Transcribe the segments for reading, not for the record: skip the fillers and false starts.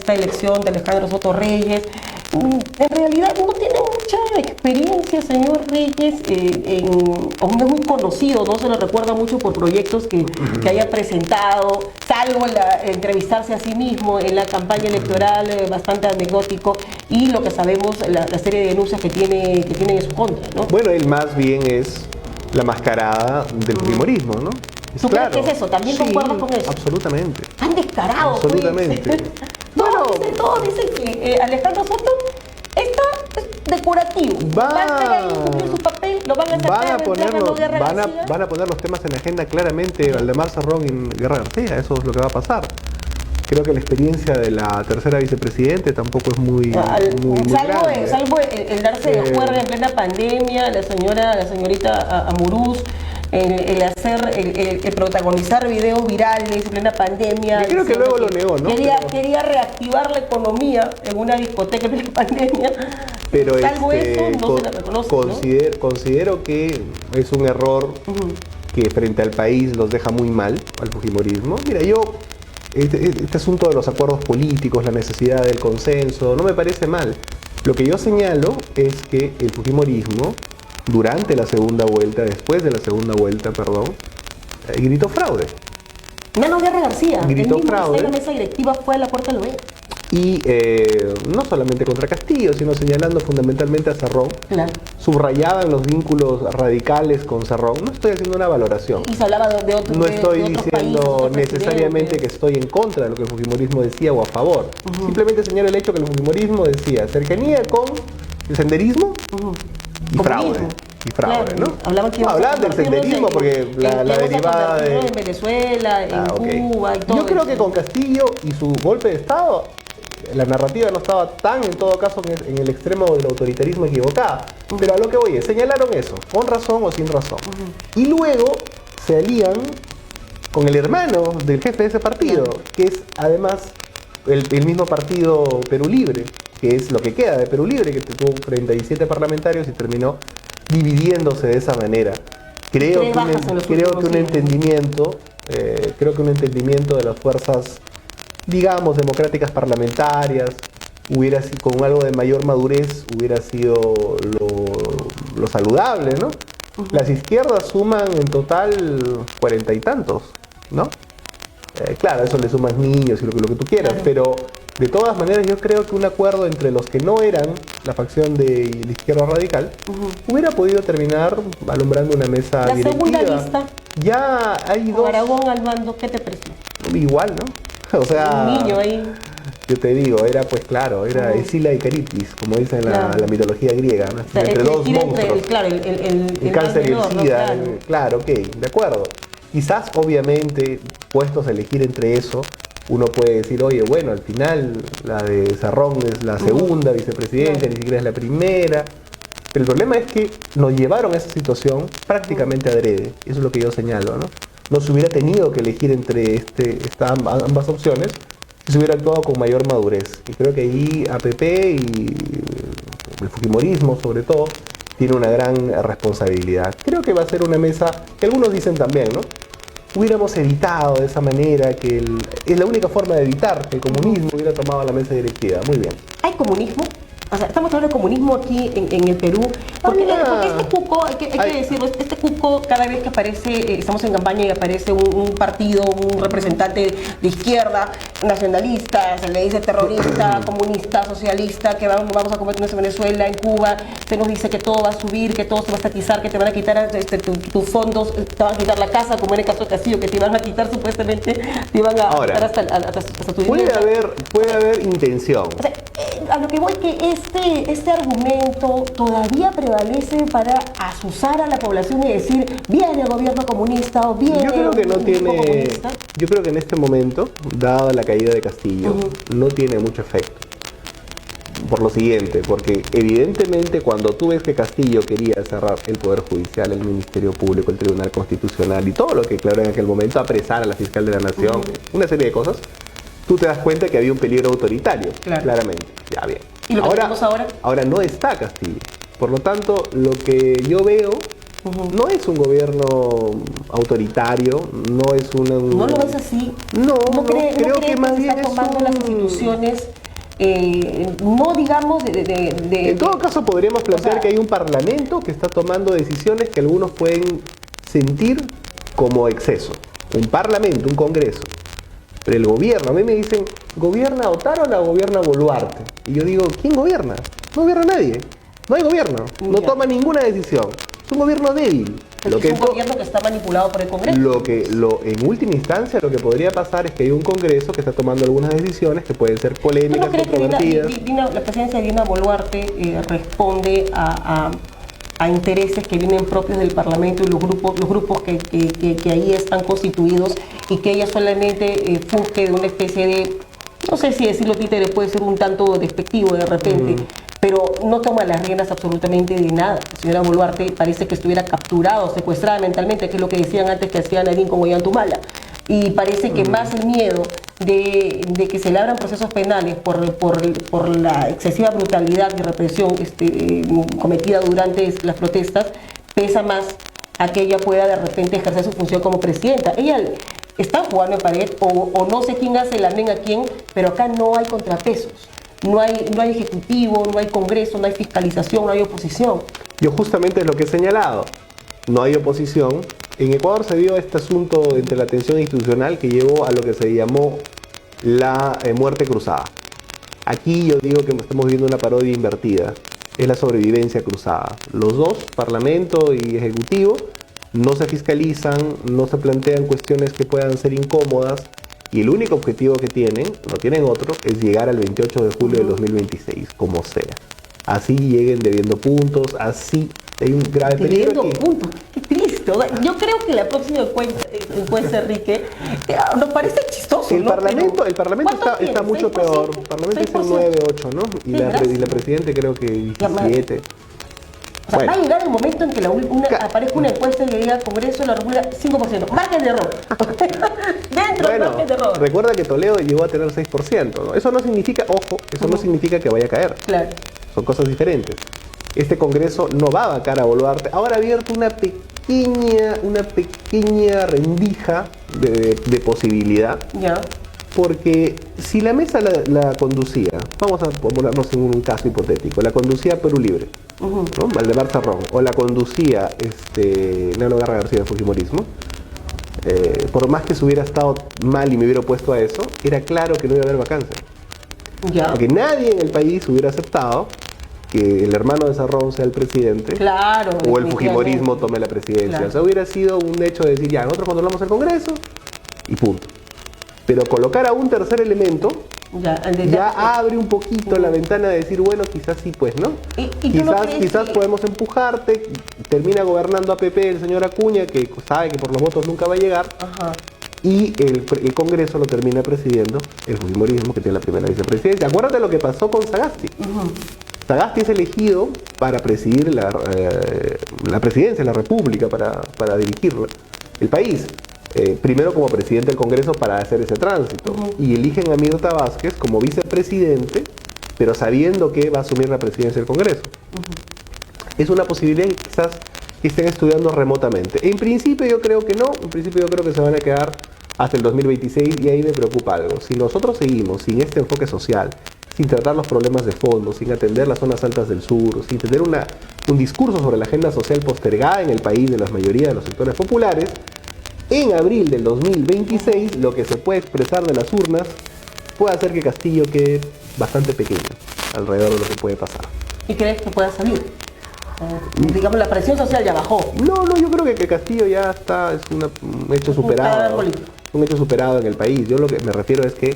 esta elección de Alejandro Soto Reyes. En realidad no tiene mucha experiencia, señor Reyes, o no es muy conocido, no se le recuerda mucho por proyectos que haya presentado, salvo entrevistarse a sí mismo en la campaña electoral, bastante anecdótico, y lo que sabemos, la serie de denuncias que tiene en su contra, ¿no? Bueno, él más bien es la mascarada del fujimorismo, ¿no? ¿Tú crees que es eso? ¿También concuerdas con eso? Absolutamente. Tan descarado. Absolutamente. Pues. Todos dicen que Alejandro Soto está decorativo. Va a estar ahí, cumplir su papel, lo van a sacar, van a poner los temas en la agenda claramente, Valdemar Cerrón y Guerra García, eso es lo que va a pasar. Creo que la experiencia de la tercera vicepresidente tampoco es muy grande. Salvo el darse de juerga en plena pandemia, la señorita Amurús, el protagonizar videos virales en plena pandemia. Yo creo que luego lo negó, ¿no? Quería reactivar la economía en una discoteca en plena pandemia. Pero salvo eso, no se la reconoce, considero que es un error que frente al país los deja muy mal, al fujimorismo. Mira, este asunto de los acuerdos políticos, la necesidad del consenso, no me parece mal. Lo que yo señalo es que el fujimorismo, durante la segunda vuelta, después de la segunda vuelta, gritó fraude. Nano Guerra García, gritó fraude. En la mesa directiva fue a la puerta del OE. Y no solamente contra Castillo, sino señalando fundamentalmente a Cerrón. Claro. Subrayaban los vínculos radicales con Cerrón. No estoy haciendo una valoración. Y se hablaba de otros No estoy otros diciendo países, necesariamente que estoy en contra de lo que el fujimorismo decía o a favor. Simplemente señalo el hecho que el fujimorismo decía cercanía con el senderismo y fraude. Y fraude, claro, ¿no? Hablaban del senderismo porque la derivada de... en Venezuela, en Cuba y todo. Yo creo que con Castillo y su golpe de Estado, la narrativa no estaba tan, en todo caso, en el extremo del autoritarismo equivocada. Pero a lo que voy es, señalaron eso, con razón o sin razón. Y luego se alían con el hermano del jefe de ese partido, que es además el mismo partido Perú Libre, que es lo que queda de Perú Libre, que tuvo 37 parlamentarios y terminó dividiéndose de esa manera. Creo que un entendimiento de las fuerzas, digamos, democráticas parlamentarias, con algo de mayor madurez, hubiera sido lo saludable, ¿no? Las izquierdas suman en total 40 y tantos, ¿no? Claro, eso le sumas niños y lo que tú quieras, pero de todas maneras yo creo que un acuerdo entre los que no eran la facción de la izquierda radical hubiera podido terminar alumbrando una mesa directiva. La segunda lista. Ya hay dos. Aragón al mando, ¿qué te pareció? Igual, ¿no? O sea, un niño ahí. Yo te digo, era pues claro, era Escila y Caribdis, como dice en la mitología griega, ¿no? O sea, entre dos monstruos. El cáncer y el SIDA. Claro, ok, de acuerdo. Quizás, obviamente, puestos a elegir entre eso, uno puede decir, oye, bueno, al final la de Cerrón es la segunda vicepresidenta, ni siquiera es la primera. Pero el problema es que nos llevaron a esa situación prácticamente adrede. Eso es lo que yo señalo, ¿no? No se hubiera tenido que elegir entre ambas opciones si se hubiera actuado con mayor madurez. Y creo que ahí APP y el fujimorismo, sobre todo, tiene una gran responsabilidad. Creo que va a ser una mesa que algunos dicen también, ¿no? Hubiéramos evitado de esa manera, es la única forma de evitar que el comunismo hubiera tomado la mesa directiva. Muy bien. ¿Hay comunismo? O sea, estamos hablando de comunismo aquí en el Perú, porque este cuco, hay que decirlo, este cuco cada vez que aparece, estamos en campaña y aparece un partido, un representante de izquierda, nacionalista, se le dice terrorista, comunista, socialista, que vamos a convertirnos en Venezuela, en Cuba, se nos dice que todo va a subir, que todo se va a estatizar, que te van a quitar tus fondos, te van a quitar la casa, como en el caso de Castillo, que te iban a quitar supuestamente, te iban a quitar hasta tu vivienda. Puede haber intención. O sea, a lo que voy que este argumento todavía prevalece para asusar a la población y decir viene el gobierno comunista o viene comunista. Yo creo que en este momento, dada la caída de Castillo, no tiene mucho efecto. Por lo siguiente, porque evidentemente cuando tú ves que Castillo quería cerrar el Poder Judicial, el Ministerio Público, el Tribunal Constitucional y todo lo que declaró en aquel momento, apresar a la fiscal de la Nación, una serie de cosas, tú te das cuenta que había un peligro autoritario, claramente. Ya bien. ¿Y lo que tenemos ahora? Ahora no está Castillo. Por lo tanto, lo que yo veo No es un gobierno autoritario, no es una... ¿No lo ves así? No, creo que más bien está tomando las instituciones, no digamos En todo caso podríamos plantear que hay un parlamento que está tomando decisiones que algunos pueden sentir como exceso. Un parlamento, un congreso. Pero el gobierno, a mí me dicen, ¿gobierna Otárola o la gobierna Boluarte? Y yo digo, ¿quién gobierna? No gobierna nadie. No hay gobierno. No toma ninguna decisión. Es un gobierno débil. Es un gobierno que está manipulado por el Congreso. En última instancia, lo que podría pasar es que hay un Congreso que está tomando algunas decisiones que pueden ser polémicas, ¿Tú no crees controvertidas. que la presidencia de Dina Boluarte responde a intereses que vienen propios del Parlamento y los grupos que ahí están constituidos, y que ella solamente funge de una especie de, no sé si decirlo títere puede ser un tanto despectivo de repente, pero no toma las riendas absolutamente de nada? La señora Boluarte parece que estuviera capturada o secuestrada mentalmente, que es lo que decían antes que hacía Nadine con Ollantumala. Y parece que más el miedo de que se le abran procesos penales por la excesiva brutalidad y represión cometida durante las protestas, pesa más a que ella pueda de repente ejercer su función como presidenta. Ella está jugando en pared, o no sé quién hace el amén a quién, pero acá no hay contrapesos. No hay ejecutivo, no hay congreso, no hay fiscalización, no hay oposición. Yo justamente es lo que he señalado. No hay oposición. En Ecuador se dio este asunto entre la tensión institucional que llevó a lo que se llamó la muerte cruzada. Aquí yo digo que estamos viendo una parodia invertida. Es la sobrevivencia cruzada. Los dos, Parlamento y Ejecutivo, no se fiscalizan, no se plantean cuestiones que puedan ser incómodas, y el único objetivo que tienen, no tienen otro, es llegar al 28 de julio del 2026, como sea. Así lleguen debiendo puntos, así hay un grave peligro aquí. Puntos, qué triste. Yo creo que la próxima encuesta, Enrique, nos parece chistoso. El Parlamento está mucho peor. El Parlamento es el 9, 8, ¿no? Y la Presidenta creo que 17. O sea, va a llegar el momento en que aparezca una encuesta y le diga Congreso de la República 5%. Margen de error. Dentro del margen de error. Recuerda que Toledo llegó a tener 6%, ¿no? Eso no significa, ojo, eso no significa que vaya a caer. Claro. Son cosas diferentes. Este Congreso no va a vacar a Boluarte. Ahora ha abierto una pequeña rendija de posibilidad. Ya. Porque si la mesa la conducía, vamos a ponernos en un caso hipotético, la conducía Perú Libre, ¿no? Valdemar Cerrón, o la conducía Nano Garra García de Fujimorismo, por más que se hubiera estado mal y me hubiera opuesto a eso, era claro que no iba a haber vacancia. Ya. Porque nadie en el país hubiera aceptado que el hermano de Cerrón sea el presidente, claro, o el Fujimorismo tome la presidencia. Claro. O sea, hubiera sido un hecho de decir, ya, nosotros controlamos el Congreso y punto. Pero colocar a un tercer elemento ya abre un poquito la ventana de decir, bueno, quizás sí, pues, ¿no? Quizás podemos empujarte, termina gobernando APP el señor Acuña, que sabe que por los votos nunca va a llegar, y el Congreso lo termina presidiendo el Fujimorismo, que tiene la primera vicepresidencia. Acuérdate lo que pasó con Sagasti. Sagasti es elegido para presidir la presidencia de la República, para dirigir el país. Primero como presidente del Congreso para hacer ese tránsito, y eligen a Mirta Vázquez como vicepresidente, pero sabiendo que va a asumir la presidencia del Congreso. Es una posibilidad que quizás estén estudiando remotamente. En principio yo creo que no, en principio yo creo que se van a quedar hasta el 2026, y ahí me preocupa algo. Si nosotros seguimos sin este enfoque social, sin tratar los problemas de fondo, sin atender las zonas altas del sur, sin tener un discurso sobre la agenda social postergada en el país de la mayoría de los sectores populares, en abril del 2026, lo que se puede expresar de las urnas puede hacer que Castillo quede bastante pequeño alrededor de lo que puede pasar. ¿Y crees que pueda salir? Digamos, la presión social ya bajó. No, yo creo que Castillo ya está, es un hecho superado. Un hecho superado en el país. Yo lo que me refiero es que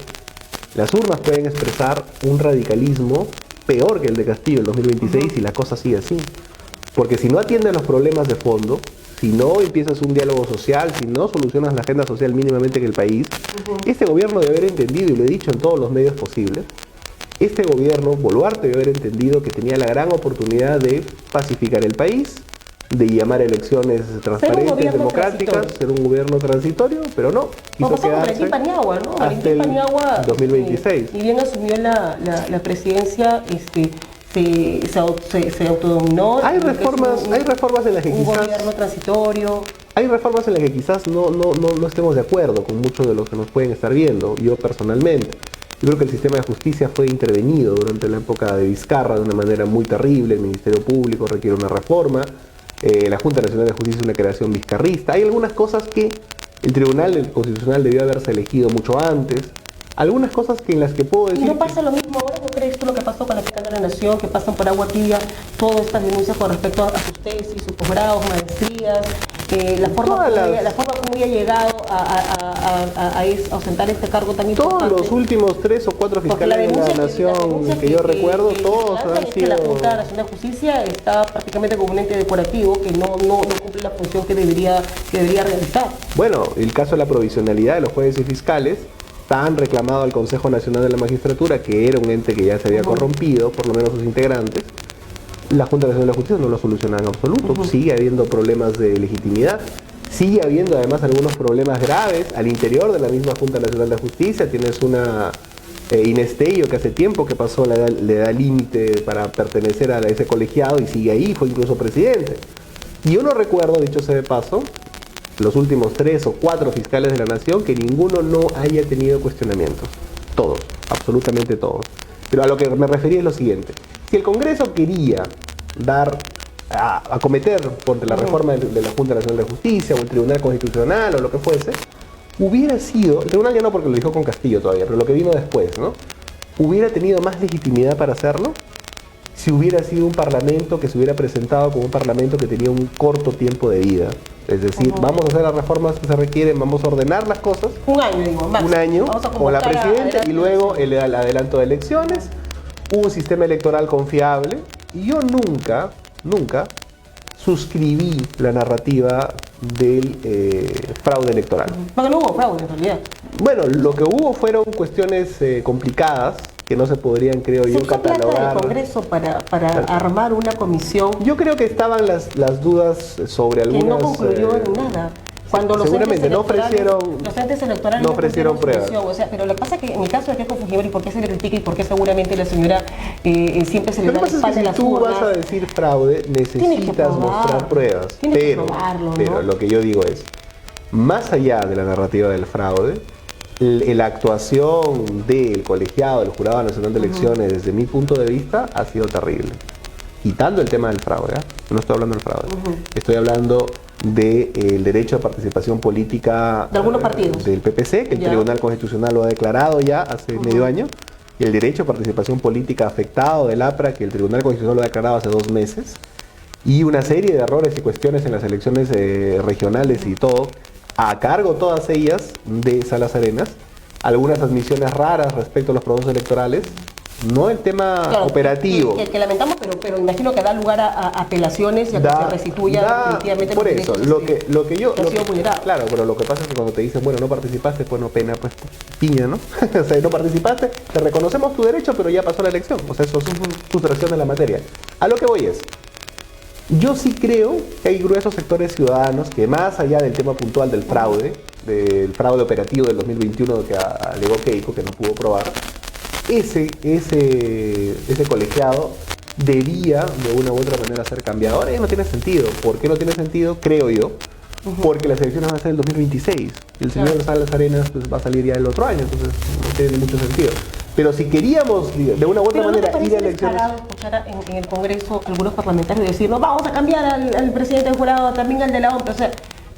las urnas pueden expresar un radicalismo peor que el de Castillo en 2026 si la cosa sigue así. Porque si no atiendes los problemas de fondo, si no empiezas un diálogo social, si no solucionas la agenda social mínimamente en el país, este gobierno debe haber entendido, y lo he dicho en todos los medios posibles, este gobierno, Boluarte, debe haber entendido que tenía la gran oportunidad de pacificar el país, de llamar a elecciones transparentes, democráticas, ser un gobierno transitorio, pero no, quiso quedarse Paniagua, ¿no? hasta el 2026. Y bien asumió la presidencia, se autodominó. Hay reformas en las que un quizás... gobierno transitorio. Hay reformas en las que quizás no estemos de acuerdo con muchos de los que nos pueden estar viendo, yo personalmente. Yo creo que el sistema de justicia fue intervenido durante la época de Vizcarra de una manera muy terrible, el Ministerio Público requiere una reforma, la Junta Nacional de Justicia es una creación vizcarrista. Hay algunas cosas que el Tribunal Constitucional debió haberse elegido mucho antes, algunas cosas en las que puedo decir... ¿Y no pasa lo mismo ahora? ¿No crees tú lo que pasó con la fiscal de la Nación, que pasan por agua tibia todas estas denuncias con respecto a sus tesis, sus posgrados, maestrías, la forma como ella ha llegado a ostentar este cargo tan importante? Todos los últimos 3 o 4 fiscales de la Nación que yo recuerdo, todos han sido... La Junta Nacional de Justicia está prácticamente como un ente decorativo que no cumple la función que debería realizar. Bueno, el caso de la provisionalidad de los jueces y fiscales, tan reclamado al Consejo Nacional de la Magistratura, que era un ente que ya se había corrompido, por lo menos sus integrantes, la Junta Nacional de Justicia no lo soluciona en absoluto. Sigue habiendo problemas de legitimidad, sigue habiendo además algunos problemas graves al interior de la misma Junta Nacional de Justicia. Tienes una Inés Tello que hace tiempo que pasó la edad límite para pertenecer a ese colegiado y sigue ahí, fue incluso presidente. Y yo no recuerdo, dicho sea de paso, los últimos 3 o 4 fiscales de la Nación que ninguno no haya tenido cuestionamientos. Todos, absolutamente todos. Pero a lo que me refería es lo siguiente. Si el Congreso quería acometer por la reforma de la Junta Nacional de Justicia o el Tribunal Constitucional o lo que fuese, hubiera sido, el Tribunal ya no porque lo dijo con Castillo todavía, pero lo que vino después, ¿no? Hubiera tenido más legitimidad para hacerlo si hubiera sido un parlamento que se hubiera presentado como un parlamento que tenía un corto tiempo de vida. Es decir, vamos a hacer las reformas que se requieren, vamos a ordenar las cosas. Un año, digo, máximo. Un año con la presidenta y luego el adelanto de elecciones, un sistema electoral confiable. Y yo nunca suscribí la narrativa del fraude electoral. Porque no hubo fraude en realidad. Bueno, lo que hubo fueron cuestiones complicadas que no se podrían, creo yo, catalogar. ¿Se Congreso para armar una comisión? Yo creo que estaban las dudas sobre algunas... Que no concluyó en nada. Cuando seguramente los entes electorales no ofrecieron pruebas. O sea, pero lo que pasa es que en el caso de Keiko Fujimori, ¿por qué se le critica y por qué seguramente la señora siempre se le da el pan de las urnas? Si tú vas a decir fraude, necesitas mostrar pruebas. Pero lo que yo digo es, más allá de la narrativa del fraude, la actuación del colegiado, del Jurado Nacional de Elecciones, desde mi punto de vista, ha sido terrible. Quitando el tema del fraude, no estoy hablando del fraude, estoy hablando del derecho de participación política de algunos partidos del PPC, que el Tribunal Constitucional lo ha declarado ya hace medio año, y el derecho de participación política afectado del APRA, que el Tribunal Constitucional lo ha declarado hace 2 meses, y una serie de errores y cuestiones en las elecciones regionales y todo, a cargo todas ellas de Salas Arenas, algunas admisiones raras respecto a los procesos electorales, no el tema operativo. Que lamentamos, pero imagino que da lugar a apelaciones y a que se restituya definitivamente por eso, lo que yo... ha sido vulnerado. Claro, pero lo que pasa es que cuando te dicen, bueno, no participaste, pues no pena, pues piña, ¿no? O sea, no participaste, te reconocemos tu derecho, pero ya pasó la elección. O sea, eso es frustración de la materia. A lo que voy es, yo sí creo que hay gruesos sectores ciudadanos que más allá del tema puntual del fraude operativo del 2021 que alegó Keiko, que no pudo probar, ese colegiado debía de una u otra manera ser cambiado. Ahora ya no tiene sentido. ¿Por qué no tiene sentido? Creo yo. Porque las elecciones van a ser en el 2026. Y el señor Salas Arenas pues, va a salir ya el otro año, entonces no tiene mucho sentido. Pero si queríamos de una u otra manera ir a elecciones... escuchar en el Congreso algunos parlamentarios decir, no, vamos a cambiar al presidente del jurado, también al de la OMP. O sea,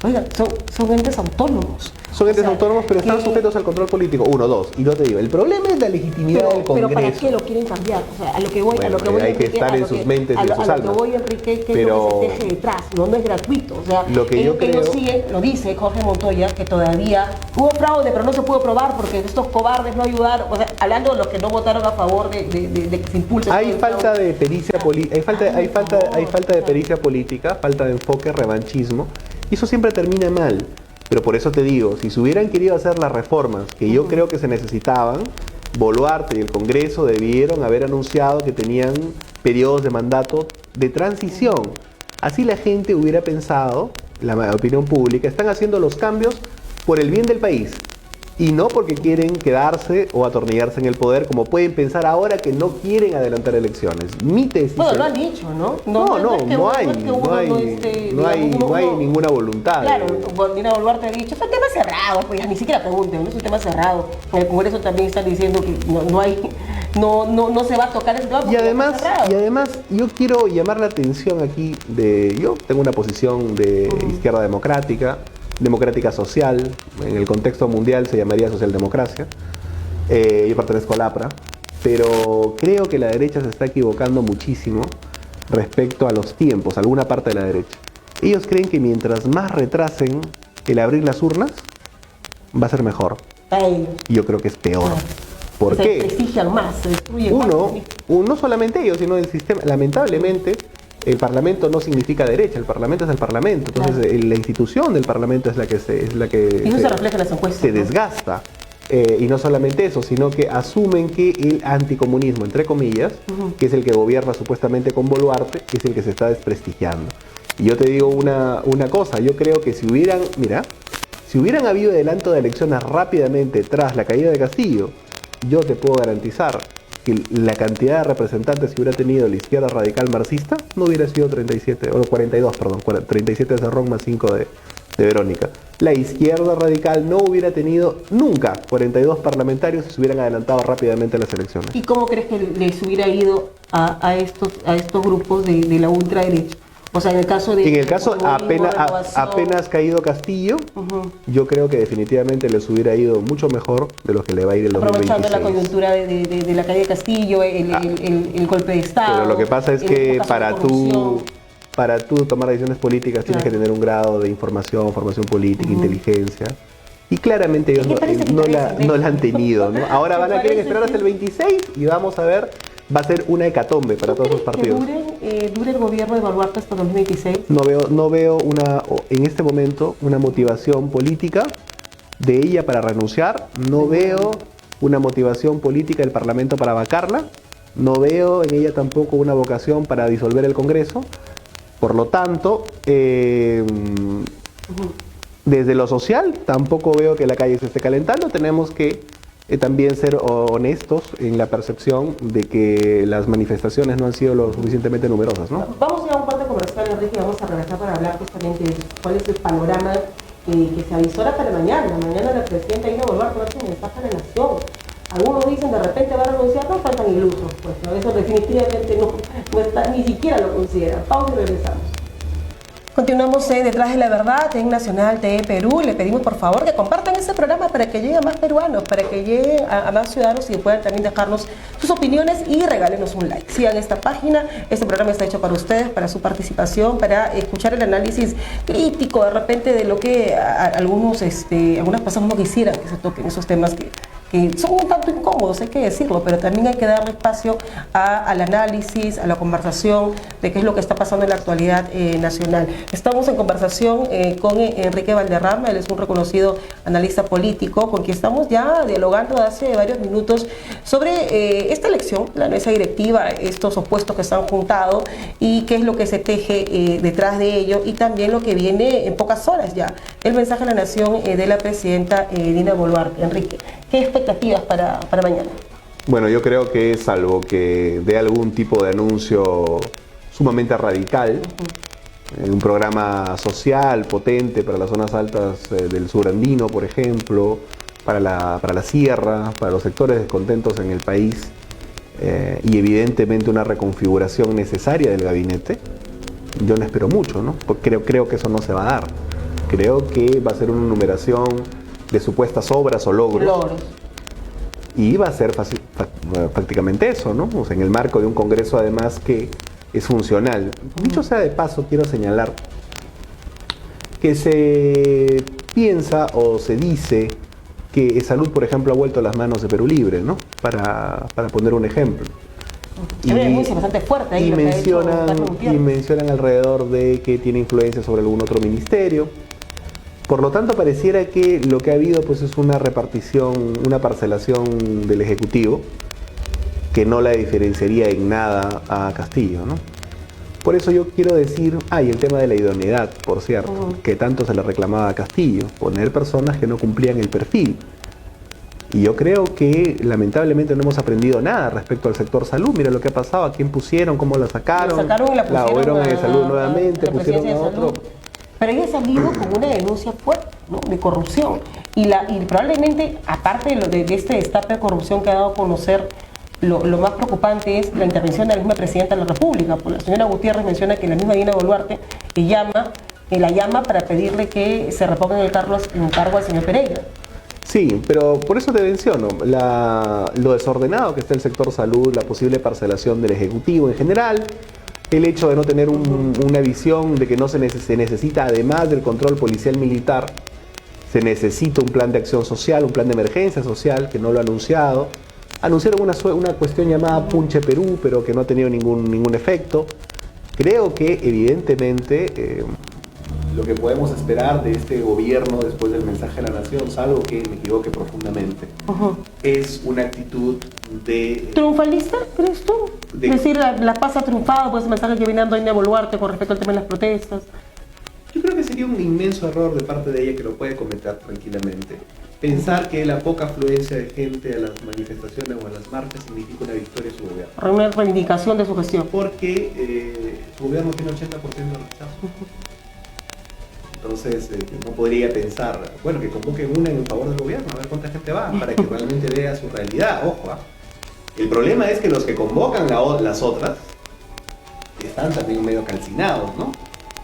oigan, son entes autónomos. Son entes autónomos, pero están sujetos al control político. 1, 2. Y no te digo, el problema es la legitimidad del Congreso. Pero ¿para qué lo quieren cambiar? O sea, a lo que voy, hay que estar en sus mentes y en sus almas. A lo que voy, Enrique, que es lo que se teje detrás. No es gratuito. O sea, lo que yo creo... lo dice Jorge Montoya, que todavía hubo fraude, pero no se pudo probar porque estos cobardes no ayudaron. O sea, hablando de los que no votaron a favor de que se impulse. Hay falta de pericia política, hay falta de pericia política, falta de enfoque, revanchismo, y eso siempre termina mal. Pero por eso te digo, si se hubieran querido hacer las reformas que yo creo que se necesitaban, Boluarte y el Congreso debieron haber anunciado que tenían periodos de mandato de transición. Así la gente hubiera pensado, la opinión pública, están haciendo los cambios por el bien del país. Y no porque quieren quedarse o atornillarse en el poder, como pueden pensar ahora que no quieren adelantar elecciones. Mi tesis... Bueno, lo han dicho, ¿no? No hay ninguna voluntad. Claro, Dina Boluarte ha dicho, es un tema cerrado, pues ya ni siquiera pregunten, no es un tema cerrado. En el Congreso también están diciendo que no se va a tocar ese tema porque está cerrado. Y además, yo quiero llamar la atención aquí yo tengo una posición de izquierda democrática social, en el contexto mundial se llamaría socialdemocracia, yo pertenezco al APRA, pero creo que la derecha se está equivocando muchísimo respecto a los tiempos, alguna parte de la derecha. Ellos creen que mientras más retrasen el abrir las urnas, va a ser mejor. Y yo creo que es peor. ¿Por qué? Se prestigian más, se destruyen más. No solamente ellos, sino el sistema. Lamentablemente, el Parlamento no significa derecha, el Parlamento es el Parlamento. Entonces, la institución del Parlamento es la que y eso se refleja en las encuestas. Se desgasta. Y no solamente eso, sino que asumen que el anticomunismo, entre comillas, que es el que gobierna supuestamente con Boluarte, es el que se está desprestigiando. Y yo te digo una cosa, yo creo que si hubieran habido adelanto de elecciones rápidamente tras la caída de Castillo, yo te puedo garantizar que la cantidad de representantes que hubiera tenido la izquierda radical marxista no hubiera sido 37, o 42, perdón, 37 de Cerrón más 5 de Verónica. La izquierda radical no hubiera tenido nunca 42 parlamentarios si se hubieran adelantado rápidamente las elecciones. ¿Y cómo crees que les hubiera ido a estos grupos de la ultraderecha? O sea, en el caso apenas caído Castillo, yo creo que definitivamente les hubiera ido mucho mejor de lo que le va a ir el 2026. Aprovechando la coyuntura de la caída de Castillo, el golpe de Estado. Pero lo que pasa es que para tú tomar decisiones políticas tienes que tener un grado de formación política, inteligencia. Y claramente ellos no la han tenido, ¿no? Ahora van a querer esperar hasta el 26 y vamos a ver, va a ser una hecatombe para todos los partidos. ¿Dure el gobierno de Boluarte hasta 2026? No veo en este momento una motivación política de ella para renunciar. No veo una motivación política del Parlamento para vacarla. No veo en ella tampoco una vocación para disolver el Congreso. Por lo tanto, desde lo social tampoco veo que la calle se esté calentando. Tenemos que también ser honestos en la percepción de que las manifestaciones no han sido lo suficientemente numerosas, ¿no? Vamos a ir a un parte comercial, Enrique, y vamos a regresar para hablar justamente de cuál es el panorama que se avisora para mañana. Mañana la presidenta Dina Boluarte va a dar un mensaje a la nación. Algunos dicen de repente va a renunciar, no faltan ilusos, pues ¿no? Eso definitivamente no está, ni siquiera lo considera. Pausa y regresamos. Continuamos Detrás de la Verdad en Nacional TV Perú. Le pedimos por favor que compartan este programa para que llegue a más peruanos, para que llegue a más ciudadanos y puedan también dejarnos sus opiniones y regálenos un like. Sigan esta página, este programa está hecho para ustedes, para su participación, para escuchar el análisis crítico de repente de lo que algunas personas no quisieran que se toquen esos temas que son un tanto incómodos, hay que decirlo, pero también hay que darle espacio al análisis, a la conversación de qué es lo que está pasando en la actualidad nacional. Estamos en conversación con Enrique Valderrama, él es un reconocido analista político, con quien estamos ya dialogando hace varios minutos sobre esta elección, la mesa directiva, estos opuestos que se han juntado y qué es lo que se teje detrás de ello y también lo que viene en pocas horas ya, el mensaje a la nación de la presidenta Dina Boluarte. Enrique, ¿qué expectativas para mañana? Bueno, yo creo que salvo que dé algún tipo de anuncio sumamente radical, un programa social potente para las zonas altas del sur andino, por ejemplo, para la sierra, para los sectores descontentos en el país, y evidentemente una reconfiguración necesaria del gabinete, yo no espero mucho, ¿no? Porque creo que eso no se va a dar. Creo que va a ser una enumeración de supuestas obras o logros. Y va a ser prácticamente eso, ¿no? O sea, en el marco de un Congreso además que es funcional. Dicho sea de paso, quiero señalar que se piensa o se dice que Salud, por ejemplo, ha vuelto a las manos de Perú Libre, ¿no? Para poner un ejemplo. Y bastante fuerte ahí, mencionan alrededor de que tiene influencia sobre algún otro ministerio. Por lo tanto, pareciera que lo que ha habido pues es una repartición, una parcelación del Ejecutivo que no la diferenciaría en nada a Castillo, ¿no? Por eso yo quiero decir, y el tema de la idoneidad, por cierto, que tanto se le reclamaba a Castillo, poner personas que no cumplían el perfil. Y yo creo que lamentablemente no hemos aprendido nada respecto al sector salud. Mira lo que ha pasado, a quién pusieron, cómo la sacaron. La sacaron y la pusieron volvieron en salud nuevamente, la pusieron presidencia a de otro. salud. Pero ella ha salido con una denuncia fuerte, ¿no?, de corrupción. Y probablemente, aparte de este destape de corrupción que ha dado a conocer, lo más preocupante es la intervención de la misma presidenta de la República. Pues la señora Gutiérrez menciona que la misma Dina Boluarte la llama para pedirle que se reponga en el cargo al señor Pereira. Sí, pero por eso te menciono, lo desordenado que está el sector salud, la posible parcelación del Ejecutivo en general, el hecho de no tener una visión de que no se necesita, además del control policial militar, se necesita un plan de acción social, un plan de emergencia social, que no lo ha anunciado. Anunciaron una cuestión llamada Punche Perú, pero que no ha tenido ningún efecto. Creo que evidentemente lo que podemos esperar de este gobierno después del mensaje de la nación, salvo que me equivoque profundamente, es una actitud de... ¿Triunfalista, crees tú? Es decir, la paz ha triunfado, pues el mensaje que viene dando Dina Boluarte con respecto al tema de las protestas. Yo creo que sería un inmenso error de parte de ella, que lo puede cometer tranquilamente, pensar que la poca afluencia de gente a las manifestaciones o a las marchas significa una victoria de su gobierno. Una reivindicación de su gestión. Porque su gobierno tiene 80% de rechazo. Entonces, no podría pensar, bueno, que convoquen una en favor del gobierno, a ver cuánta gente va, para que realmente vea su realidad. Ojo, el problema es que los que convocan las otras están también medio calcinados, ¿no?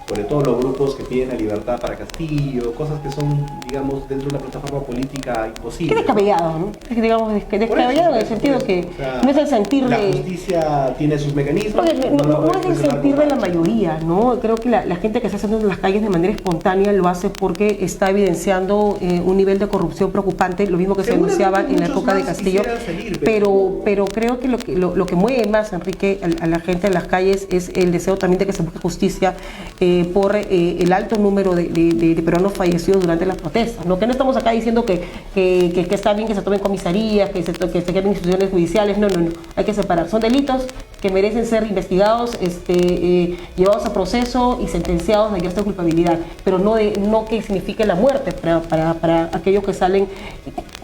Sobre todo los grupos que piden la libertad para Castillo, cosas que son, digamos, dentro de una plataforma política imposible. Qué descabellado, ¿no? Digamos, descabellado en el sentido que o sea, no es el sentir la de... justicia tiene sus mecanismos. No es el sentir de la mayoría, ¿no? Creo que la gente que está haciendo en las calles de manera espontánea lo hace porque está evidenciando un nivel de corrupción preocupante, lo mismo que se denunciaba en la época de Castillo. Pero creo que lo que mueve más, Enrique, a la gente en las calles es el deseo también de que se busque justicia por el alto número de peruanos fallecidos durante las protestas, ¿no? Que no estamos acá diciendo que está bien que se tomen comisarías, que se queden instituciones judiciales, no, hay que separar. Son delitos que merecen ser investigados, llevados a proceso y sentenciados de esta culpabilidad, pero no que signifique la muerte para aquellos que salen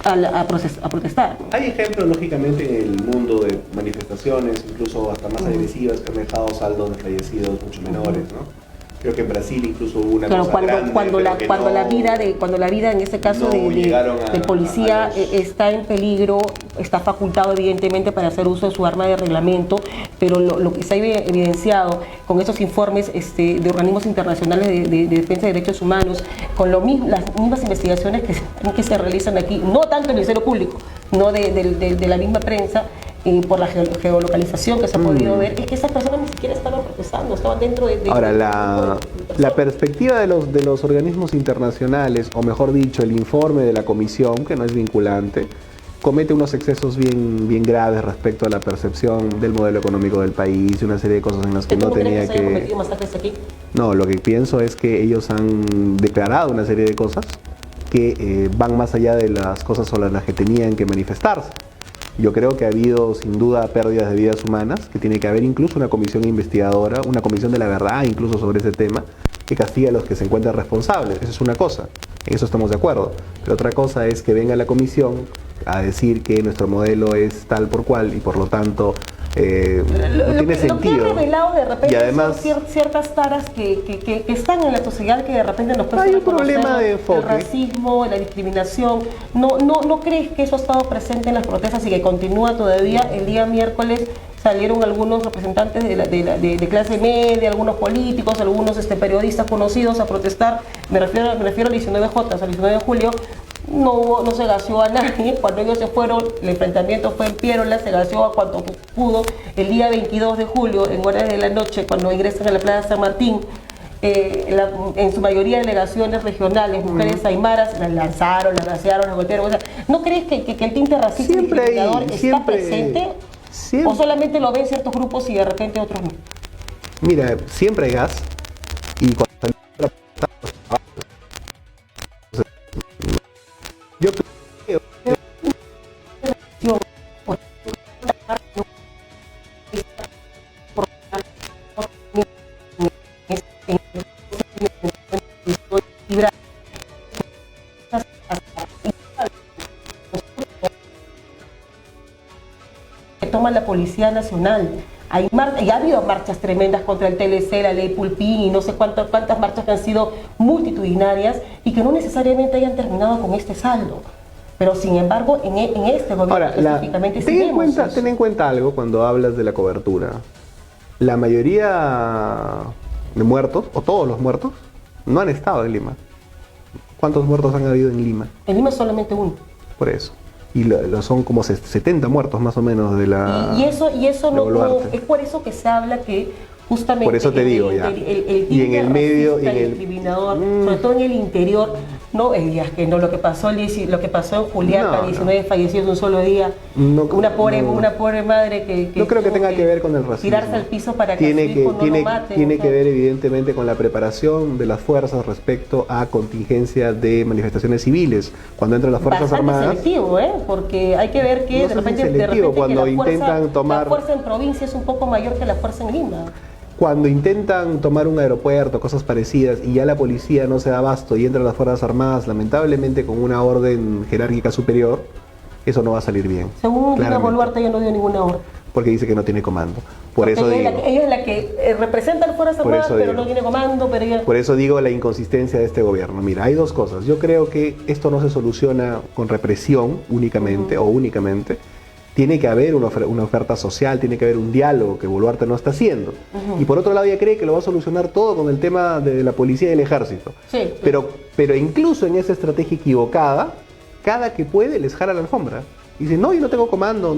a protestar, ¿no? Hay ejemplos, lógicamente, en el mundo de manifestaciones, incluso hasta más agresivas, que han dejado saldos de fallecidos mucho menores, ¿no? Creo que en Brasil incluso hubo una cosa grande, cuando la vida en este caso del policía está en peligro, está facultado evidentemente para hacer uso de su arma de reglamento, pero lo que se ha evidenciado con esos informes de organismos internacionales de defensa de derechos humanos, con las mismas investigaciones que se realizan aquí, no tanto en el Ministerio Público, no de la misma prensa, por la geolocalización que se ha podido ver, es que esas personas ni siquiera estaban protestando, estaban dentro de... Ahora, la perspectiva de los organismos internacionales, o mejor dicho, el informe de la comisión, que no es vinculante, comete unos excesos bien graves respecto a la percepción del modelo económico del país y una serie de cosas en las que no tenía que... cometido masacres aquí? No, lo que pienso es que ellos han declarado una serie de cosas que van más allá de las cosas sobre las que tenían que manifestarse. Yo creo que ha habido sin duda pérdidas de vidas humanas, que tiene que haber incluso una comisión investigadora, una comisión de la verdad incluso sobre ese tema, que castigue a los que se encuentran responsables. Eso es una cosa, en eso estamos de acuerdo. Pero otra cosa es que venga la comisión a decir que nuestro modelo es tal por cual y por lo tanto no tiene sentido. Lo que ha revelado de repente y además, son ciertas taras que están en la sociedad, que de repente nos hay un problema de enfoque. El racismo, la discriminación. ¿No crees que eso ha estado presente en las protestas y que continúa todavía? El día miércoles salieron algunos representantes de clase media, algunos políticos, algunos periodistas conocidos a protestar. Me refiero al 19J, al 19 de julio. No se gaseó a nadie. Cuando ellos se fueron, el enfrentamiento fue en Piérola, se gaseó a cuanto pudo. El día 22 de julio, en horas de la noche, cuando ingresan a la Plaza San Martín, en su mayoría delegaciones regionales, mujeres aymaras, las lanzaron, las gasearon, las golpearon. O sea, ¿no crees que el tinte racista y discriminador está presente? ¿O solamente lo ven ciertos grupos y de repente otros no? Mira, siempre hay gas y cuando yo creo Policía Nacional. Y ha habido marchas tremendas contra el TLC, la ley Pulpín y no sé cuántas marchas que han sido multitudinarias y que no necesariamente hayan terminado con este saldo. Pero sin embargo, en este gobierno ahora, específicamente ten en cuenta algo cuando hablas de la cobertura. La mayoría de muertos, o todos los muertos, no han estado en Lima. ¿Cuántos muertos han habido en Lima? En Lima solamente uno. Por eso. Y son como 70 muertos más o menos de la... Y eso no es por eso que se habla que justamente... Por eso te digo ya. Y en el medio... Y el discriminador, sobre todo en el interior, no es que no, lo que pasó en Juliaca, 19 fallecidos en un solo día, una pobre madre que no creo que tenga que ver con el racismo. Tirarse al piso para que tiene a su hijo no lo maten. Tiene que ver evidentemente con la preparación de las fuerzas respecto a contingencia de manifestaciones civiles. Cuando entran las Fuerzas Armadas... selectivo, porque hay que ver que no de repente cuando que intentan tomar... la fuerza en provincia es un poco mayor que la fuerza en Lima. Cuando intentan tomar un aeropuerto, cosas parecidas, y ya la policía no se da abasto y entran las Fuerzas Armadas, lamentablemente con una orden jerárquica superior, eso no va a salir bien. Según Dina Boluarte, ya no dio ninguna orden. Porque dice que no tiene comando. Por eso digo, ella es la que representa a las Fuerzas Armadas, pero no tiene comando. Por eso digo la inconsistencia de este gobierno. Mira, hay dos cosas. Yo creo que esto no se soluciona con represión únicamente, Tiene que haber una oferta social, tiene que haber un diálogo que Boluarte no está haciendo. Y por otro lado ella cree que lo va a solucionar todo con el tema de la policía y el ejército. Sí. Pero incluso en esa estrategia equivocada, cada que puede les jala la alfombra. Y dice, no, yo no tengo comando,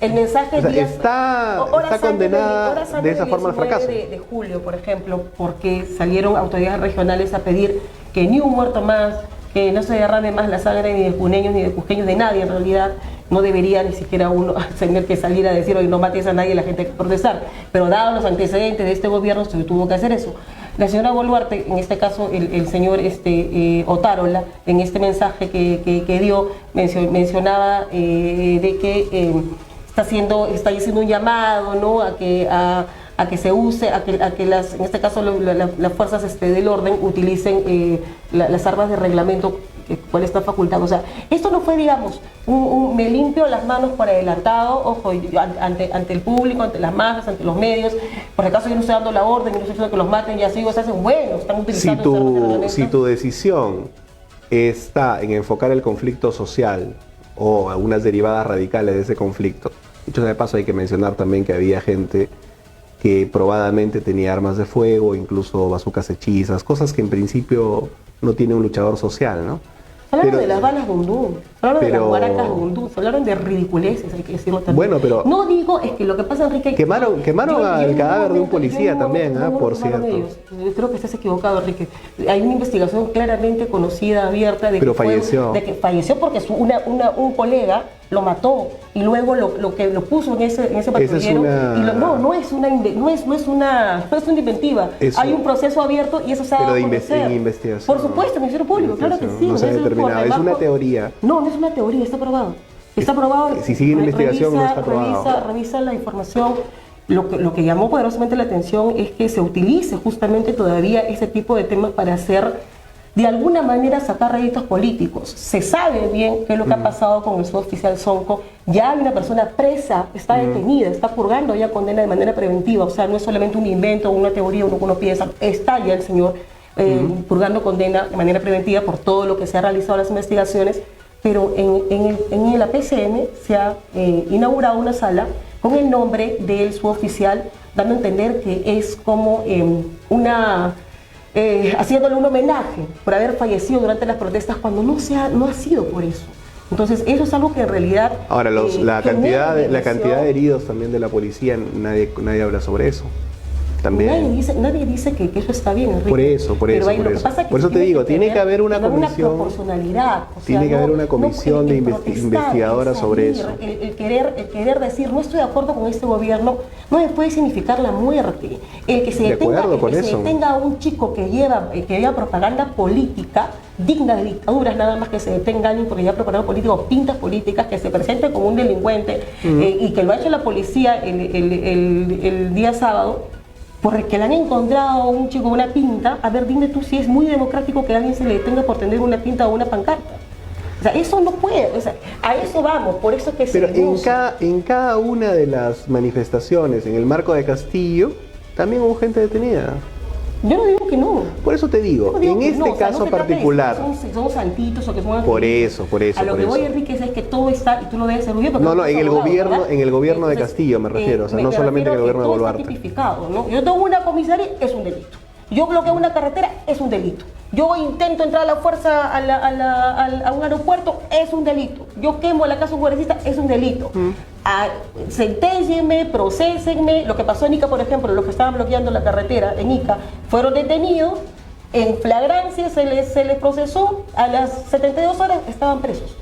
El mensaje está condenada de esa forma al fracaso. De julio, por ejemplo, porque salieron autoridades regionales a pedir que ni un muerto más, que no se derrame más la sangre ni de puneños ni de cusqueños, de nadie en realidad. No debería ni siquiera uno tener que salir a decir, oye, no mates a nadie, la gente hay que protestar. Pero dados los antecedentes de este gobierno, se tuvo que hacer eso. La señora Boluarte, en este caso el señor Otárola, en este mensaje que dio, mencionaba de que está haciendo un llamado, ¿no?, a que se use, a que las, en este caso las fuerzas del orden utilicen las armas de reglamento cuál está facultado. O sea, esto no fue, digamos, me limpio las manos por adelantado, ojo, ante el público, ante las masas, ante los medios, por acaso yo no estoy dando la orden, yo no estoy diciendo que los maten, ya sigo, se hacen buenos, están utilizando si tu decisión está en enfocar el conflicto social o algunas derivadas radicales de ese conflicto, dicho sea de paso, hay que mencionar también que había gente que probadamente tenía armas de fuego, incluso bazucas hechizas, cosas que en principio no tiene un luchador social, ¿no? Hablaron de las balas Gundú, hablaron de las maracas Gundú, hablaron de ridiculeces, hay que decirlo también. Bueno, pero... No digo, es que lo que pasa, Enrique... Quemaron el cadáver de un policía también, por cierto. Creo que estás equivocado, Enrique. Hay una investigación claramente conocida, abierta, de pero falleció. De que falleció porque un colega lo mató y luego lo puso en ese patrullero. No es una inventiva. Eso. Hay un proceso abierto y eso se ha dado a conocer. En investigación. Por supuesto, Ministerio Público, claro que sí. No se ha determinado, es una teoría. No es una teoría, está probado. Está probado. Si sigue la investigación, no está probado. Revisa la información. Lo que llamó poderosamente la atención es que se utilice justamente todavía ese tipo de temas para hacer, de alguna manera, sacar réditos políticos. Se sabe bien qué es lo que ha pasado con el suboficial Sonco. Ya hay una persona presa, está detenida, está purgando ya condena de manera preventiva. O sea, no es solamente un invento o una teoría que uno piensa. Está ya el señor purgando condena de manera preventiva por todo lo que se ha realizado en las investigaciones. Pero en la PCM se ha inaugurado una sala con el nombre del suboficial, dando a entender que es como haciéndole un homenaje por haber fallecido durante las protestas cuando no ha sido por eso. Entonces eso es algo que en realidad... Ahora, la cantidad de heridos también de la policía, nadie habla sobre eso. También. Nadie dice que eso está bien, Enrique. Por eso te digo, tiene que haber una comisión. Proporcionalidad. Tiene que haber una comisión de investigadoras sobre eso. El querer decir, no estoy de acuerdo con este gobierno, no me puede significar la muerte. El que se detenga a un chico que lleva propaganda política, digna de dictaduras, nada más que se detenga alguien porque lleva propaganda política o pintas políticas, que se presente como un delincuente y que lo ha hecho la policía el día sábado, porque le han encontrado a un chico una pinta. A ver, dime tú si es muy democrático que a alguien se le detenga por tener una pinta o una pancarta. O sea, eso no puede, o sea, a eso vamos, por eso que Pero se denuncia. en cada una de las manifestaciones, en el marco de Castillo, también hubo gente detenida. Yo no digo que no. Por eso te digo, Yo digo en que este no, o sea, caso no se trata de particular, decir que son santitos o que son por angelitos. eso, por eso, A lo por que voy, eso. Enrique, es que todo está, y tú lo debes ser muy bien. porque No, tú en eres el abogado, gobierno, ¿verdad? en el gobierno de Entonces, Castillo me refiero, o sea, no solamente en el gobierno de todo está Boluarte. tipificado, ¿no? Yo tengo una comisaría, es un delito. Yo bloqueo una carretera, es un delito. Yo intento entrar a la fuerza a un aeropuerto, es un delito. Yo quemo la casa de un guardiista, es un delito. Senténcienme, procesenme. Lo que pasó en Ica, por ejemplo, los que estaban bloqueando la carretera en Ica, fueron detenidos, en flagrancia se les procesó, a las 72 horas estaban presos.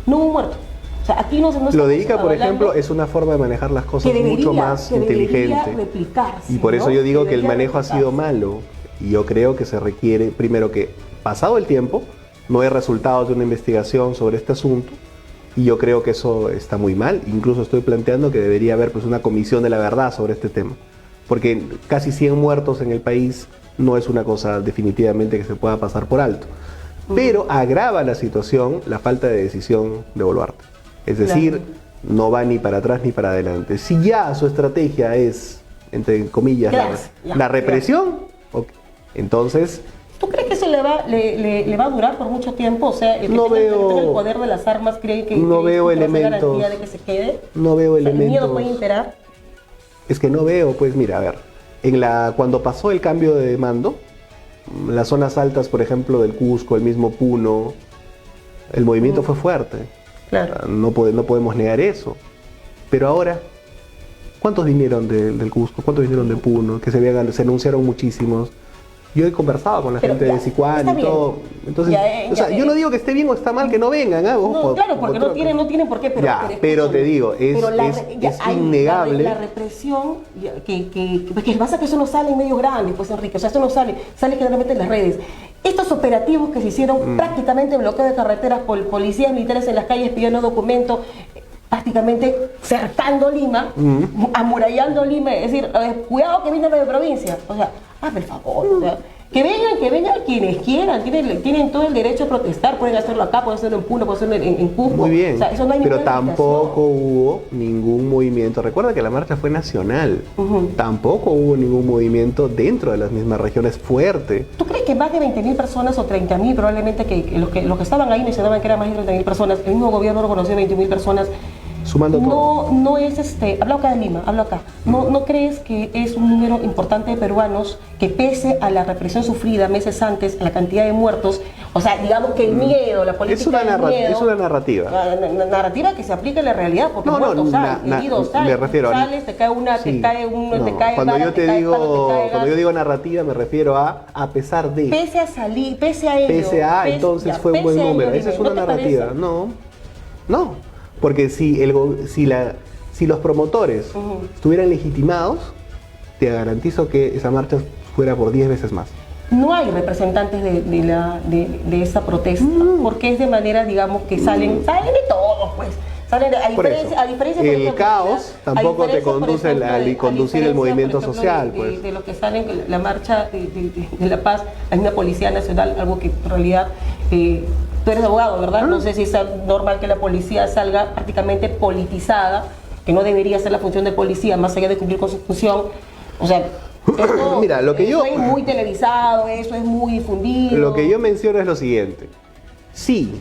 No hubo muerto. O sea, aquí no se Lo de Ica, por hablando ejemplo, es una forma de manejar las cosas mucho más que debería inteligente. replicarse, Y por eso ¿no? yo digo que el Debería manejo ha sido replicarse. malo. Y yo creo que se requiere, primero que, pasado el tiempo, no hay resultados de una investigación sobre este asunto. Y yo creo que eso está muy mal. Incluso estoy planteando que debería haber pues, una comisión de la verdad sobre este tema. Porque casi 100 muertos en el país no es una cosa definitivamente que se pueda pasar por alto. Pero agrava la situación la falta de decisión de Boluarte. Es decir, Claro. no va ni para atrás ni para adelante. Si ya su estrategia es, entre comillas, la represión, ok, entonces ¿Tú crees que eso le va a durar por mucho tiempo? O sea, el que No tenga veo- el poder de las armas cree que no veo que va a ser elementos. garantía de que se quede. no veo O sea, el miedo elementos. puede imperar. Es que no veo, pues mira, a ver, cuando pasó el cambio de mando, las zonas altas, por ejemplo, del Cusco, el mismo Puno, el movimiento fue fuerte. Claro. No podemos negar eso. Pero ahora, ¿cuántos vinieron del Cusco? ¿Cuántos vinieron de Puno? Que se anunciaron muchísimos. Yo he conversado con la Pero gente ya, de Sicuán está y bien. todo. Entonces, Ya, o sea, yo no digo que esté bien o está mal que no vengan. No, claro, porque no tienen por qué, pero, Ya, pero escúchame, te digo, es hay innegable. la represión, que pasa que eso no sale en medios grandes, pues Enrique, o sea, eso no sale generalmente en las redes. Estos operativos que se hicieron prácticamente bloqueo de carreteras por policías militares en las calles pidiendo documentos, prácticamente cercando Lima, amurallando Lima, es decir, cuidado que viene de provincia, o sea, hazme el favor, o sea, que vengan quienes quieran, tienen todo el derecho a protestar, pueden hacerlo acá, pueden hacerlo en Puno, pueden hacerlo en Cusco. Muy bien, O sea, eso no hay pero ninguna tampoco hubo ningún movimiento. Recuerda que la marcha fue nacional. Tampoco hubo ningún movimiento dentro de las mismas regiones fuerte. ¿Tú crees que más de 20.000 personas o 30.000 probablemente que los que estaban ahí mencionaban que eran más de 30.000 personas, el mismo gobierno reconoció 21.000 personas? Sumando todo. No es hablo acá de Lima, hablo acá. ¿No crees que es un número importante de peruanos que pese a la represión sufrida meses antes, a la cantidad de muertos, o sea, digamos que el miedo, la política Es una del miedo, es una narrativa. la narrativa que se aplica en la realidad, porque No, no, muertos hay, heridos hay, me refiero a- sales, te cae una, Sí. te cae uno, No, te cae cuando bala, yo te te cae digo, palo, te cae cuando yo gas. digo narrativa me refiero a pesar de. Pese a salir, pese a ello. Pese a, entonces ya, fue un buen pese a ello, número. dime, Esa es ¿no una te narrativa. parece? No, porque si los promotores estuvieran legitimados, te garantizo que esa marcha fuera por 10 veces más. No hay representantes de esta protesta, porque es de manera, digamos, que salen de todos, pues. Salen Por eso, por el ejemplo, caos tampoco te diferencia, por conduce ejemplo, al conducir el diferencia, movimiento por ejemplo, social, pues. de los que salen, la marcha de La Paz, hay una Policía Nacional, algo que en realidad, tú eres abogado, ¿verdad? No sé si es normal que la policía salga prácticamente politizada, que no debería ser la función de policía, más allá de cumplir con su función. O sea, eso, Mira, lo que eso es muy televisado, eso es muy difundido. Lo que yo menciono es lo siguiente. Si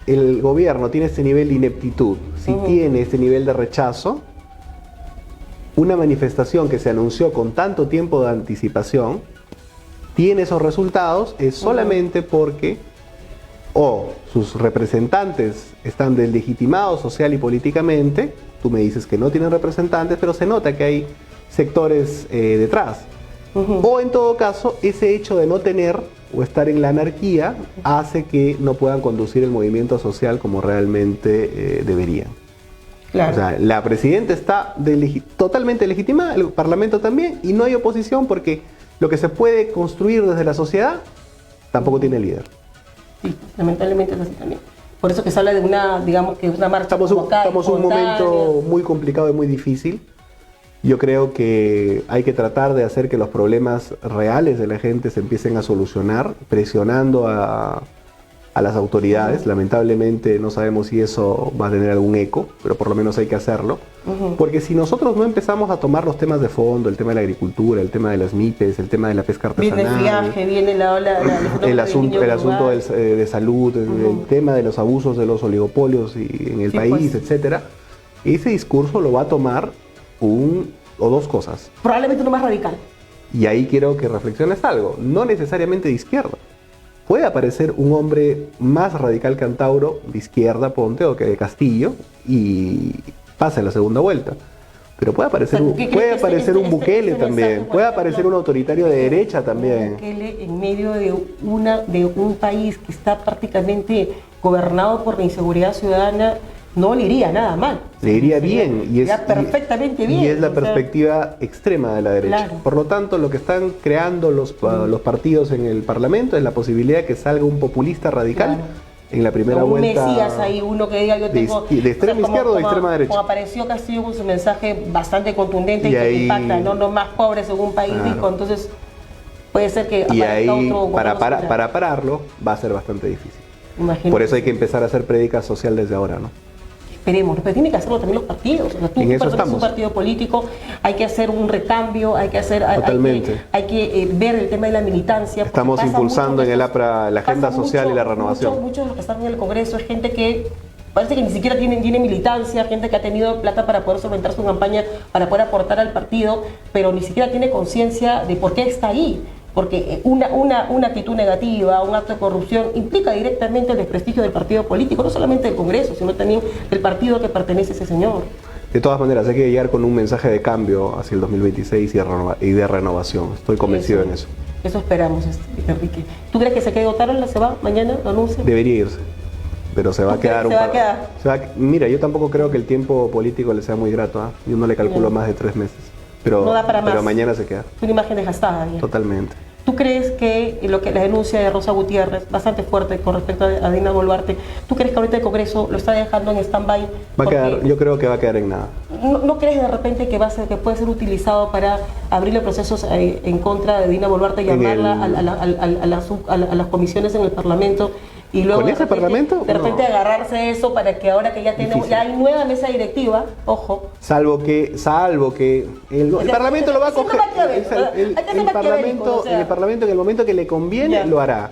el gobierno tiene este nivel de ineptitud, si tiene este nivel de rechazo, una manifestación que se anunció con tanto tiempo de anticipación, tiene esos resultados, es solamente porque o sus representantes están deslegitimados social y políticamente, tú me dices que no tienen representantes, pero se nota que hay sectores detrás. O en todo caso, ese hecho de no tener o estar en la anarquía hace que no puedan conducir el movimiento social como realmente deberían. Claro. O sea, la presidenta está totalmente legitimada, el parlamento también, y no hay oposición porque lo que se puede construir desde la sociedad tampoco tiene líder. Sí, lamentablemente es así también. Por eso que se habla de una, digamos que una marcha Estamos en un momento muy complicado y muy difícil. Yo creo que hay que tratar de hacer que los problemas reales de la gente se empiecen a solucionar, presionando a a las autoridades. Lamentablemente no sabemos si eso va a tener algún eco, pero por lo menos hay que hacerlo. Porque si nosotros no empezamos a tomar los temas de fondo, el tema de la agricultura, el tema de las MIPES, el tema de la pesca artesanal, viene el viaje, viene el asunto de salud, el tema de los abusos de los oligopolios en el país, etcétera, ese discurso lo va a tomar o dos cosas. Probablemente uno más radical. Y ahí quiero que reflexiones algo, no necesariamente de izquierda. Puede aparecer un hombre más radical que Antauro, de izquierda, ponte, o que de Castillo, y pase la segunda vuelta. Pero puede aparecer, un Bukele también, puede aparecer un autoritario de derecha también. Bukele en medio de un país que está prácticamente gobernado por la inseguridad ciudadana, no le iría nada mal. Le iría bien. Perfectamente bien. Y es la perspectiva extrema de la derecha. Claro. Por lo tanto, lo que están creando los partidos en el Parlamento es la posibilidad de que salga un populista radical en la primera vuelta. Un Mesías ahí, uno que diga yo tengo... De extrema izquierda o de extrema derecha. Como apareció Castillo con su mensaje bastante contundente y que ahí, impacta, no más pobres en un país rico, entonces puede ser que y ahí, otro... para pararlo, va a ser bastante difícil. Imagínate. Por eso hay que empezar a hacer prédica social desde ahora, ¿no? Esperemos, pero tienen que hacerlo también los partidos. O sea, tú perteneces a un partido político, hay que hacer un recambio, hay que ver el tema de la militancia. Estamos impulsando en el APRA la agenda social y la renovación. Muchos de los que están en el Congreso es gente que parece que ni siquiera tiene militancia, gente que ha tenido plata para poder solventar su campaña, para poder aportar al partido, pero ni siquiera tiene conciencia de por qué está ahí. Porque una actitud negativa, un acto de corrupción implica directamente el desprestigio del partido político, no solamente del Congreso, sino también del partido que pertenece a ese señor. De todas maneras, hay que llegar con un mensaje de cambio hacia el 2026 y de renovación. Estoy convencido en eso. Eso esperamos, Enrique. ¿Tú crees que se quede Otárola? ¿Se va mañana? ¿Lo anuncia? Debería irse, pero se va a quedar Mira, yo tampoco creo que el tiempo político le sea muy grato. Yo no le calculo más de 3 meses. Pero, no da para más. Pero mañana se queda. Una imagen desgastada. Ya. Totalmente. ¿Tú crees que la denuncia de Rosa Gutiérrez, bastante fuerte con respecto a Dina Boluarte, ¿tú crees que ahorita el Congreso lo está dejando en stand-by? Yo creo que va a quedar en nada. ¿No crees de repente que puede ser utilizado para abrirle procesos en contra de Dina Boluarte y llamarla a las comisiones en el Parlamento? Y luego ¿Con ese Parlamento? De repente agarrarse eso para que ahora que ya hay nueva mesa directiva, ojo. Salvo que el Parlamento lo va a coger. El Parlamento en el momento que le conviene lo hará.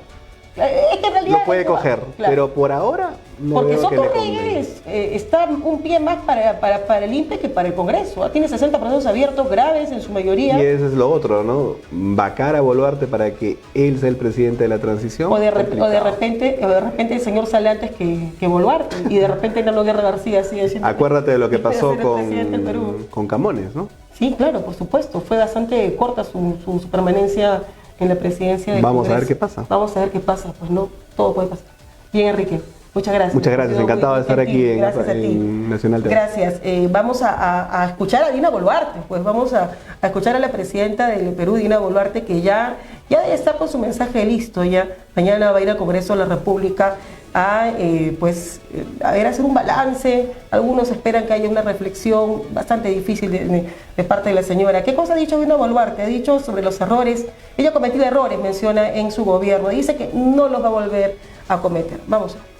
Es que en realidad lo puede coger, pero por ahora no. Porque veo Soto Reyes está un pie más para el INPE que para el Congreso. Tiene 60 procesos abiertos, graves en su mayoría. Y eso es lo otro, ¿no? Vacar a Boluarte para que él sea el presidente de la transición. O de repente el señor sale antes que Boluarte. Y de repente Nano Guerra García sigue siendo. Acuérdate de lo que pasó con Camones, ¿no? Sí, claro, por supuesto. Fue bastante corta su permanencia en la presidencia del Vamos Congreso. A ver qué pasa. Vamos a ver qué pasa. Pues no, todo puede pasar. Bien, Enrique. Muchas gracias. Muchas gracias, encantado de estar aquí en Nacional TV. Gracias. Vamos a escuchar a Dina Boluarte, pues vamos a escuchar a la presidenta del Perú, Dina Boluarte, que ya debe estar con su mensaje listo, ya mañana va a ir al Congreso de la República a hacer un balance. Algunos esperan que haya una reflexión bastante difícil de parte de la señora. ¿Qué cosa ha dicho Dina Boluarte? Ha dicho sobre los errores. Ella ha cometido errores, menciona en su gobierno. Dice que no los va a volver a cometer. Vamos a ver.